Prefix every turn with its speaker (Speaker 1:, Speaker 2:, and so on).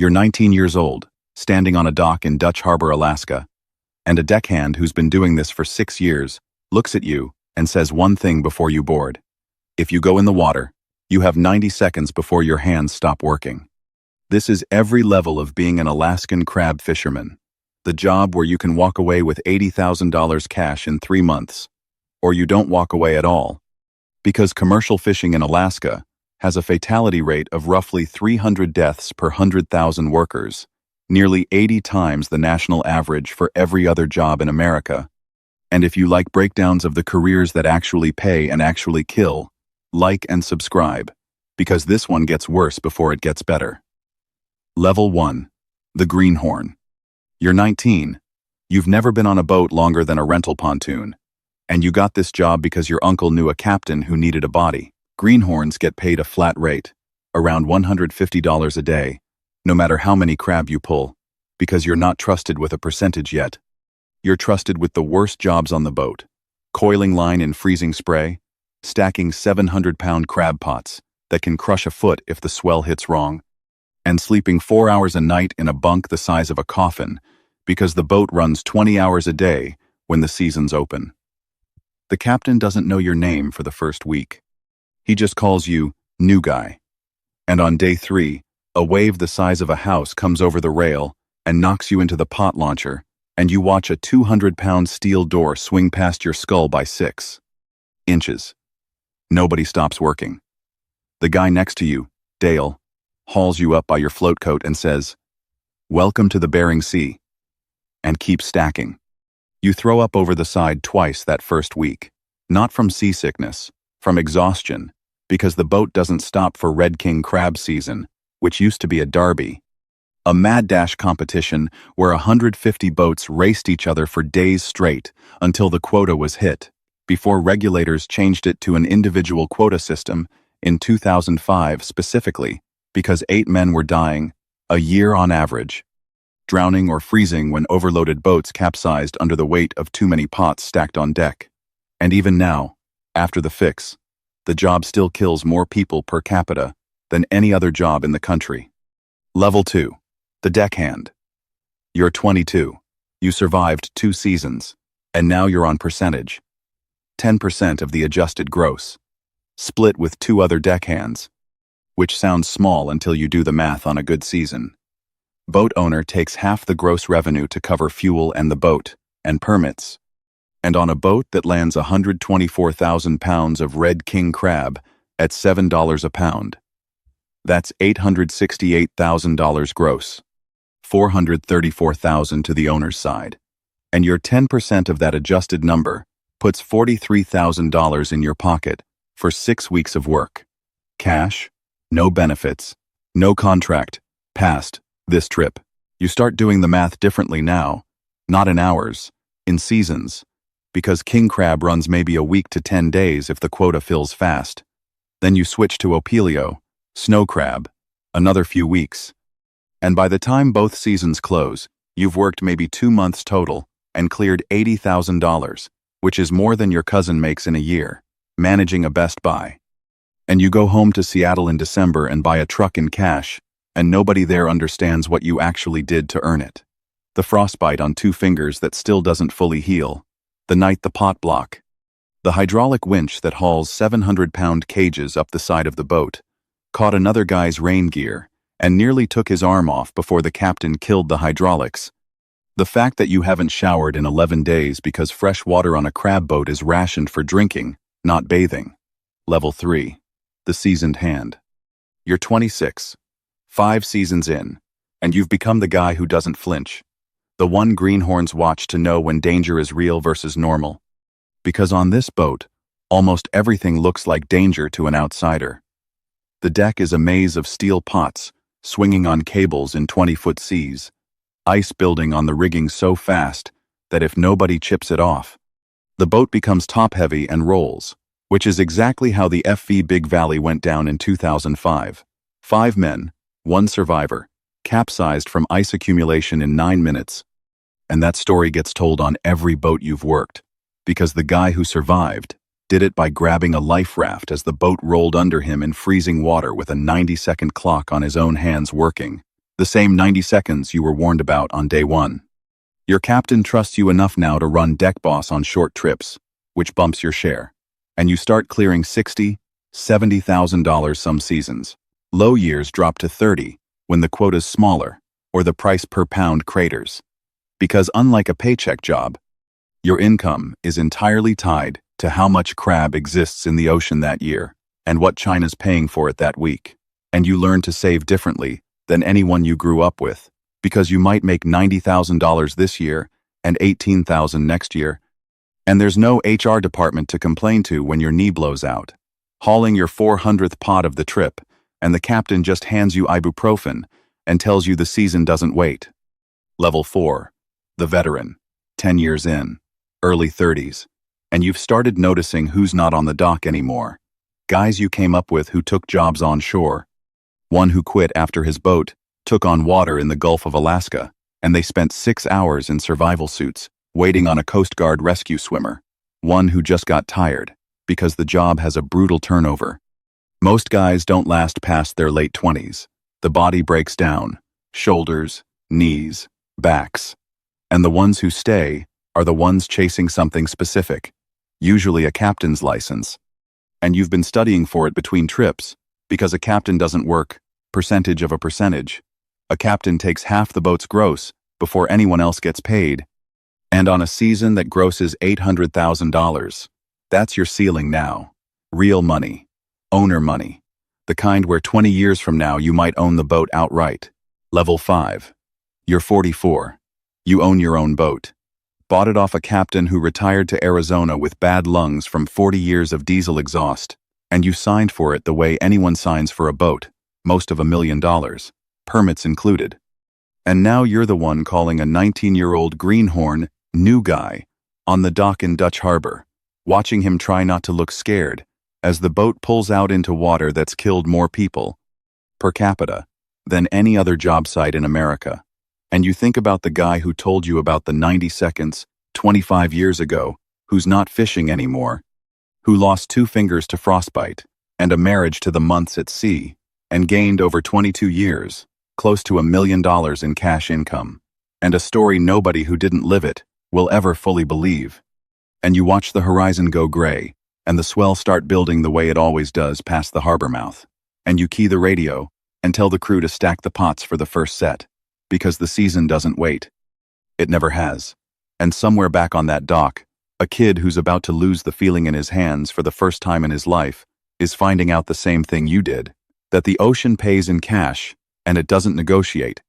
Speaker 1: You're 19 years old, standing on a dock in Dutch Harbor, Alaska, and a deckhand who's been doing this for 6 years looks at you and says one thing before you board. If you go in the water, you have 90 seconds before your hands stop working. This is every level of being an Alaskan crab fisherman. The job where you can walk away with $80,000 cash in 3 months, or you don't walk away at all. Because commercial fishing in Alaska has a fatality rate of roughly 300 deaths per 100,000 workers, nearly 80 times the national average for every other job in America. And if you like breakdowns of the careers that actually pay and actually kill, like and subscribe, because this one gets worse before it gets better. Level 1. The Greenhorn. You're 19. You've never been on a boat longer than a rental pontoon. And you got this job because your uncle knew a captain who needed a body. Greenhorns get paid a flat rate, around $150 a day, no matter how many crab you pull, because you're not trusted with a percentage yet. You're trusted with the worst jobs on the boat: coiling line in freezing spray, stacking 700-pound crab pots that can crush a foot if the swell hits wrong, and sleeping 4 hours a night in a bunk the size of a coffin because the boat runs 20 hours a day when the season's open. The captain doesn't know your name for the first week. He just calls you new guy. And on day 3, a wave the size of a house comes over the rail and knocks you into the pot launcher, and you watch a 200-pound steel door swing past your skull by 6 inches. Nobody stops working. The guy next to you, Dale, hauls you up by your float coat and says, "Welcome to the Bering Sea," and keeps stacking. You throw up over the side twice that first week, not from seasickness, from exhaustion, because the boat doesn't stop for Red King crab season, which used to be a derby, a mad dash competition where 150 boats raced each other for days straight until the quota was hit, before regulators changed it to an individual quota system in 2005 specifically because 8 men were dying a year on average, drowning or freezing when overloaded boats capsized under the weight of too many pots stacked on deck. And even now, after the fix, the job still kills more people per capita than any other job in the country. Level 2. The deckhand. You're 22. You survived 2 seasons, and now you're on percentage. 10% of the adjusted gross, split with 2 other deckhands, which sounds small until you do the math on a good season. Boat owner takes half the gross revenue to cover fuel and the boat, and permits. And on a boat that lands 124,000 pounds of Red King crab at $7 a pound, that's $868,000 gross, $434,000 to the owner's side. And your 10% of that adjusted number puts $43,000 in your pocket for 6 weeks of work. Cash, no benefits, no contract, passed, this trip. You start doing the math differently now, not in hours, in seasons, because king crab runs maybe a week to 10 days if the quota fills fast. Then you switch to opelio, snow crab, another few weeks. And by the time both seasons close, you've worked maybe 2 months total and cleared $80,000, which is more than your cousin makes in a year, managing a Best Buy. And you go home to Seattle in December and buy a truck in cash, and nobody there understands what you actually did to earn it. The frostbite on 2 fingers that still doesn't fully heal, the night the pot block, the hydraulic winch that hauls 700-pound cages up the side of the boat, caught another guy's rain gear, and nearly took his arm off before the captain killed the hydraulics. The fact that you haven't showered in 11 days because fresh water on a crab boat is rationed for drinking, not bathing. Level 3. The seasoned hand. You're 26, 5 seasons in, and you've become the guy who doesn't flinch. The one greenhorns watch to know when danger is real versus normal. Because on this boat, almost everything looks like danger to an outsider. The deck is a maze of steel pots, swinging on cables in 20-foot seas, ice building on the rigging so fast that if nobody chips it off, the boat becomes top-heavy and rolls, which is exactly how the FV Big Valley went down in 2005. 5 men, 1 survivor, capsized from ice accumulation in 9 minutes. And that story gets told on every boat you've worked, because the guy who survived did it by grabbing a life raft as the boat rolled under him in freezing water with a 90-second clock on his own hands working. The same 90 seconds you were warned about on day one. Your captain trusts you enough now to run deck boss on short trips, which bumps your share. And you start clearing $60,000, $70,000 some seasons. Low years drop to 30 when the quota's smaller or the price per pound craters. Because unlike a paycheck job, your income is entirely tied to how much crab exists in the ocean that year and what China's paying for it that week. And you learn to save differently than anyone you grew up with, because you might make $90,000 this year and $18,000 next year, and there's no HR department to complain to when your knee blows out. Hauling your 400th pot of the trip, and the captain just hands you ibuprofen and tells you the season doesn't wait. Level 4. The veteran. 10 years in. Early 30s. And you've started noticing who's not on the dock anymore. Guys you came up with who took jobs on shore. One who quit after his boat took on water in the Gulf of Alaska, and they spent 6 hours in survival suits, waiting on a Coast Guard rescue swimmer. One who just got tired, because the job has a brutal turnover. Most guys don't last past their late 20s. The body breaks down, shoulders, knees, backs. And the ones who stay are the ones chasing something specific, usually a captain's license. And you've been studying for it between trips, because a captain doesn't work percentage of a percentage. A captain takes half the boat's gross before anyone else gets paid. And on a season that grosses $800,000, that's your ceiling now. Real money. Owner money. The kind where 20 years from now you might own the boat outright. Level 5. You're 44. You own your own boat. Bought it off a captain who retired to Arizona with bad lungs from 40 years of diesel exhaust, and you signed for it the way anyone signs for a boat, most of $1 million, permits included. And now you're the one calling a 19-year-old greenhorn new guy on the dock in Dutch Harbor, watching him try not to look scared as the boat pulls out into water that's killed more people, per capita, than any other job site in America. And you think about the guy who told you about the 90 seconds 25 years ago, who's not fishing anymore, who lost 2 fingers to frostbite and a marriage to the months at sea, and gained over 22 years, close to $1 million in cash income, and a story nobody who didn't live it will ever fully believe. And you watch the horizon go gray, and the swell start building the way it always does past the harbor mouth, and you key the radio and tell the crew to stack the pots for the first set, because the season doesn't wait. It never has. And somewhere back on that dock, a kid who's about to lose the feeling in his hands for the first time in his life is finding out the same thing you did, that the ocean pays in cash, and it doesn't negotiate.